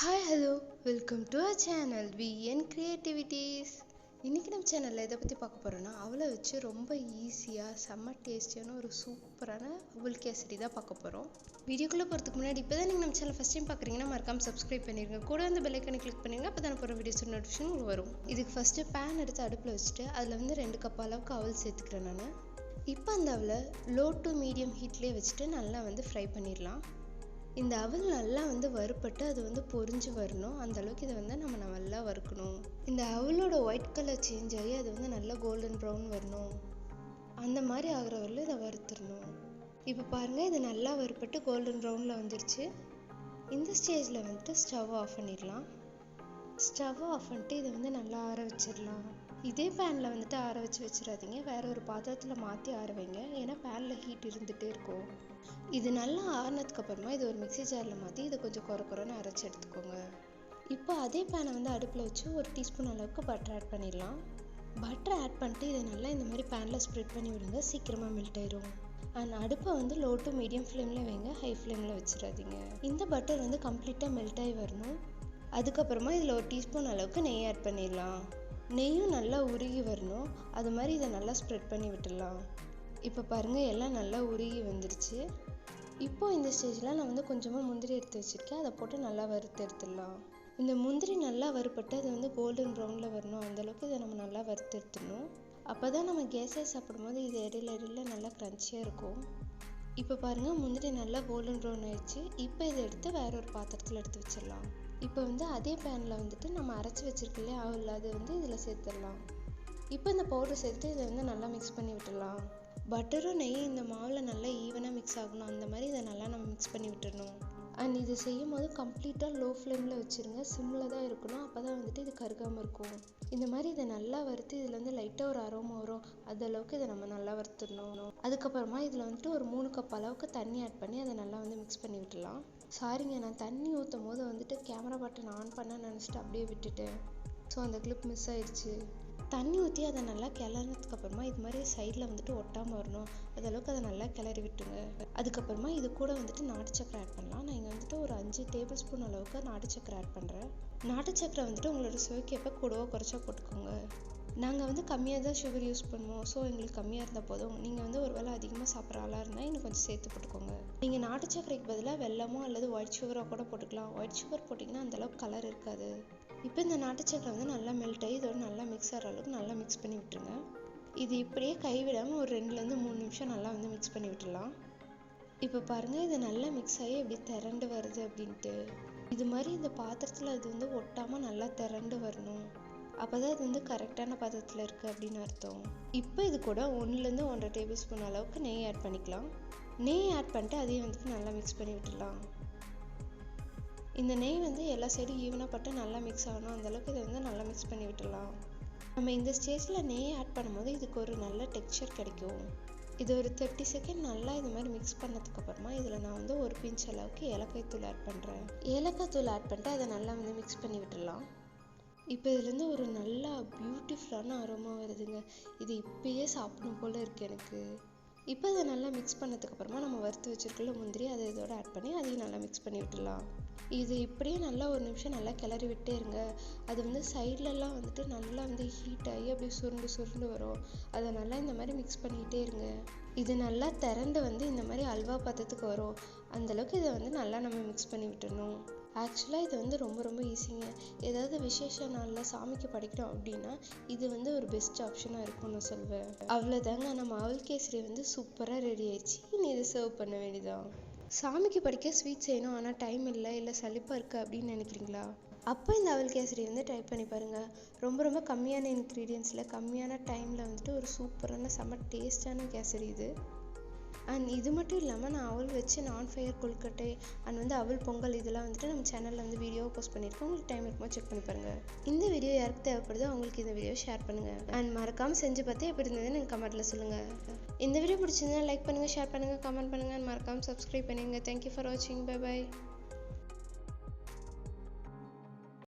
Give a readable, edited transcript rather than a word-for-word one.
Hi hello welcome to our channel VN creativities. இன்றைக்கி நம்ம சேனலில் எதை பற்றி பார்க்க போகிறோன்னா, அவளை வச்சு ரொம்ப ஈஸியாக செம்ம டேஸ்டியான ஒரு சூப்பரான அவல் கேசரி தான் பார்க்க போகிறோம். வீடியோக்குள்ளே போகிறதுக்கு முன்னாடி இப்போ தான் நீங்கள் நம்ம சேனல் ஃபஸ்ட் டைம் பார்க்குறீங்கன்னா மறக்காமல் சப்ஸ்கிரைப் பண்ணிடுங்க. கூட அந்த பெல் ஐக்கனை கிளிக் பண்ணிடுங்க. அப்போ தான் போகிற வீடியோஸ் நோட்டிஃபிகேஷன் உங்களுக்கு வரும். இதுக்கு ஃபஸ்ட்டு பேன் எடுத்து அடுப்பில் வச்சுட்டு அதில் வந்து 2 கப் அளவுக்கு அவல் சேர்த்துக்கிறேன் நான். இப்போ அந்த அவலை லோ டு மீடியம் ஹீட்லேயே வச்சுட்டு நல்லா வந்து ஃப்ரை பண்ணிடலாம். இந்த அவல் நல்லா வந்து வறுப்பட்டு அது வந்து பொரிஞ்சு வரணும். அந்த அளவுக்கு இதை வந்து நம்ம நல்லா வறுக்கணும். இந்த அவலோட ஒயிட் கலர் சேஞ்ச் ஆகி அது வந்து நல்லா கோல்டன் ப்ரௌன் வரணும். அந்த மாதிரி ஆகிற வரலும் இதை வறுத்துடணும். இப்போ பாருங்கள், இது நல்லா வறுப்பட்டு கோல்டன் ப்ரௌனில் வந்துருச்சு. இந்த ஸ்டேஜில் வந்துட்டு ஸ்டவ் ஆஃப் பண்ணிடலாம். ஸ்டவ் ஆஃப் பண்ணிட்டு இதை வந்து நல்லா ஆற வச்சிடலாம். இதே பேனில் வந்துட்டு ஆற வச்சிடாதீங்க, வேற ஒரு பாத்திரத்தில் மாற்றி ஆற வைங்க. ஏன்னா பேனில் ஹீட் இருந்துகிட்டே இருக்கும். இது நல்லா ஆறினதுக்கு அப்புறமா இது ஒரு மிக்ஸி ஜாரில் மாற்றி இதை கொஞ்சம் குறைன்னு அரைச்சி எடுத்துக்கோங்க. இப்போ அதே பேனை வந்து அடுப்பில் வச்சு 1 டீஸ்பூன் அளவுக்கு பட்டர் ஆட் பண்ணிடலாம். பட்டர் ஆட் பண்ணிட்டு இதை நல்லா இந்த மாதிரி பேனில் ஸ்ப்ரெட் பண்ணி விடுங்க, சீக்கிரமாக மெல்ட் ஆயிடும். அண்ட் அடுப்பை வந்து லோ டு மீடியம் ஃப்ளேமில் வைங்க, ஹை ஃப்ளேமில் வச்சிடாதீங்க. இந்த பட்டர் வந்து கம்ப்ளீட்டாக மெல்ட் ஆகி வரணும். அதுக்கப்புறமா இதில் 1 டீஸ்பூன் அளவுக்கு நெய் ஆட் பண்ணிடலாம். நெய்யும் நல்லா உருகி வரணும். அது மாதிரி இதை நல்லா ஸ்ப்ரெட் பண்ணி விட்டுடலாம். இப்போ பாருங்கள், எல்லாம் நல்லா உருகி வந்துருச்சு. இப்போது இந்த ஸ்டேஜில் நான் வந்து கொஞ்சமாக முந்திரி எடுத்து வச்சுருக்கேன். அதை போட்டு நல்லா வறுத்து எடுத்துடலாம். இந்த முந்திரி நல்லா வறுப்பட்டு அது வந்து கோல்டன் ப்ரௌனில் வரணும். அந்தளவுக்கு இதை நம்ம நல்லா வறுத்து எடுத்துடணும். அப்போ தான் நம்ம கேஸை சாப்பிடும்போது இது இடையில நல்லா க்ரன்ச்சியாக இருக்கும். இப்போ பாருங்கள், முந்திரி நல்லா கோல்டன் ப்ரௌன் ஆயிடுச்சு. இப்போ இதை எடுத்து வேற ஒரு பாத்திரத்தில் எடுத்து வச்சிடலாம். இப்போ வந்து அதே பேனில் வந்துட்டு நம்ம அரைச்சி வச்சிருக்கலையே அவல், அது வந்து இதில் சேர்த்துடலாம். இப்போ இந்த பவுடர் சேர்த்து இதை வந்து நல்லா மிக்ஸ் பண்ணி விட்டுடலாம். பட்டரும் நெய்யும் இந்த மாவில் நல்லா ஈவனாக மிக்ஸ் ஆகணும். அந்த மாதிரி இதை நல்லா நம்ம மிக்ஸ் பண்ணி விட்டுடணும். அண்ட் இது செய்யும் போது கம்ப்ளீட்டாக லோ ஃப்ளேமில் வச்சுருங்க, சிம்மில் தான் இருக்கணும். அப்போ தான் வந்துட்டு இது கருகாமல் இருக்கும். இந்த மாதிரி இதை நல்லா வறுத்து இதில் வந்து லைட்டாக ஒரு அரோமா வரும், அந்த அளவுக்கு இதை நம்ம நல்லா வறுத்துடணும். அதுக்கப்புறமா இதில் வந்துட்டு ஒரு 3 கப் அளவுக்கு தண்ணி ஆட் பண்ணி அதை நல்லா வந்து மிக்ஸ் பண்ணி விட்டுடலாம். சாரிங்க, நான் தண்ணி ஊற்றும் போது வந்துட்டு கேமரா பட்டன் ஆன் பண்ண நினச்சிட்டு அப்படியே விட்டுட்டேன். ஸோ அந்த கிளிப் மிஸ் ஆயிடுச்சு. தண்ணி ஊற்றி அதை நல்லா கிளறினதுக்கு அப்புறமா இது மாதிரி சைடில் வந்துட்டு ஒட்டாமல் வரணும். அதளவுக்கு அதை நல்லா கிளறி விட்டுங்க. அதுக்கப்புறமா இது கூட வந்துட்டு நாட்டு சக்கரை ஆட் பண்ணலாம். நான் இங்கே வந்துட்டு ஒரு 5 டேபிள் ஸ்பூன் அளவுக்கு நாட்டு சக்கரை ஆட் பண்ணுறேன். நாட்டு சக்கரை வந்துட்டு உங்களோட சுவைக்கேற்ப கூடவோ குறைச்சா போட்டுக்கோங்க. நாங்கள் வந்து கம்மியாக தான் சுகர் யூஸ் பண்ணுவோம். ஸோ எங்களுக்கு கம்மியாக இருந்தால் போதும். நீங்கள் வந்து ஒரு வேளை அதிகமாக சாப்பிட்ற ஆளாக இருந்தால் இன்னும் கொஞ்சம் சேர்த்து போட்டுக்கோங்க. நீங்கள் நாட்டு சக்கரைக்கு பதிலாக வெல்லமோ அல்லது ஒயிட் சுகரோ கூட போட்டுக்கலாம். ஒயிட் சுகர் போட்டிங்கன்னா அந்தளவுக்கு கலர் இருக்காது. இப்போ இந்த நாட்டு சக்கரை வந்து நல்லா மெல்ட் ஆகி இதோட நல்லா மிக்ஸ் ஆகிற அளவுக்கு நல்லா மிக்ஸ் பண்ணி விட்டுருங்க. இது இப்படியே கைவிடாமல் ஒரு 2லேருந்து 3 நிமிஷம் நல்லா வந்து மிக்ஸ் பண்ணி விட்டுடலாம். இப்போ பாருங்கள், இது நல்லா மிக்ஸ் ஆகி எப்படி திரண்டு வருது அப்படின்ட்டு. இது மாதிரி இந்த பாத்திரத்தில் அது வந்து ஒட்டாமல் நல்லா திரண்டு வரணும். அப்போ தான் இது வந்து கரெக்டான பதத்தில் இருக்குது அப்படின்னு அர்த்தம். இப்போ இது கூட 1லேருந்து 1.5 டேபிள் ஸ்பூன் அளவுக்கு நெய் ஆட் பண்ணிக்கலாம். நெய் ஆட் பண்ணிட்டு அதையும் வந்துட்டு நல்லா மிக்ஸ் பண்ணி விட்டுடலாம். இந்த நெய் வந்து எல்லா சைடும் ஈவனாக பட்டு நல்லா மிக்ஸ் ஆகணும். அந்தளவுக்கு இதை வந்து நல்லா மிக்ஸ் பண்ணி விட்டுடலாம். நம்ம இந்த ஸ்டேஜில் நெய் ஆட் பண்ணும்போது இதுக்கு ஒரு நல்ல டெக்ஸ்சர் கிடைக்கும். இது ஒரு 30 செகண்ட் நல்லா இது மாதிரி மிக்ஸ் பண்ணதுக்கப்புறமா இதில் நான் வந்து ஒரு பிஞ்ச் அளவுக்கு ஏலக்காய் தூள் ஆட் பண்ணுறேன். ஏலக்காய் தூள் ஆட் பண்ணிட்டு அதை நல்லா வந்து மிக்ஸ் பண்ணி விட்டுடலாம். இப்போ இதுலேருந்து ஒரு நல்லா பியூட்டிஃபுல்லான அரோமா வருதுங்க. இது இப்பயே சாப்பிடணும் போல் இருக்குது எனக்கு. இப்போ இதை நல்லா மிக்ஸ் பண்ணதுக்கப்புறமா நம்ம வறுத்து வச்சுருக்கல முந்திரி அதை இதோட ஆட் பண்ணி அதையும் நல்லா மிக்ஸ் பண்ணி விட்டுடலாம். இது இப்படியே நல்லா 1 நிமிஷம் நல்லா கிளறி விட்டே இருங்க. அது வந்து சைட்லலாம் வந்துட்டு நல்லா வந்து ஹீட் ஆகி அப்படியே சுருண்டு வரும். அதை நல்லா இந்த மாதிரி மிக்ஸ் பண்ணிக்கிட்டே இருங்க. இது நல்லா திரண்டு வந்து இந்த மாதிரி அல்வா பதத்துக்கு வரும். அந்தளவுக்கு இதை வந்து நல்லா நம்ம மிக்ஸ் பண்ணி விட்டுடணும். ஆக்சுவலாக இது வந்து ரொம்ப ஈஸிங்க. ஏதாவது விசேஷ நாளில் சாமிக்கு படைக்கிறோம் அப்படின்னா இது வந்து ஒரு பெஸ்ட் ஆப்ஷனாக இருக்கும்னு நான் சொல்வேன். அவ்வளோதாங்க, நம்ம அவல் கேசரி வந்து சூப்பராக ரெடி ஆயிடுச்சு. நீ இதை சர்வ் பண்ண வேண்டியதான். சாமிக்கு படிக்க ஸ்வீட் செய்யணும், ஆனால் டைம் இல்லை சலிப்பாக இருக்குது அப்படின்னு நினைக்கிறீங்களா? அப்போ இந்த அவல் கேசரி வந்து ட்ரை பண்ணி பாருங்கள். ரொம்ப கம்மியான இன்க்ரீடியன்ஸில் கம்மியான டைமில் வந்துட்டு ஒரு சூப்பரான செம்ம டேஸ்டான கேசரி இது. அண்ட் இது மட்டும் இல்லாமல் நான் அவல் வச்சு நான் ஃபயர் கொழுக்கட்டை அண்ட் வந்து அவல் பொங்கல் இதெல்லாம் வந்துட்டு நம்ம சேனலில் வந்து வீடியோ போஸ்ட் பண்ணியிருக்கோம். உங்களுக்கு டைம் இருக்கும்போது செக் பண்ணி பாருங்கள். இந்த வீடியோ யாருக்கு தேவைப்படுதோ அவங்களுக்கு இந்த வீடியோ ஷேர் பண்ணுங்கள். அண்ட் மறக்காமல் செஞ்சு பார்த்து எப்படி இருந்ததுன்னு எனக்கு கமெண்ட்டில் சொல்லுங்கள். இந்த வீடியோ பிடிச்சிருந்தா லைக் பண்ணுங்கள், ஷேர் பண்ணுங்கள், கமெண்ட் பண்ணுங்கள். அண்ட் மறக்காமல் சப்ஸ்கிரைப் பண்ணிடுங்க. தேங்க்யூ ஃபார் வாட்சிங். பை.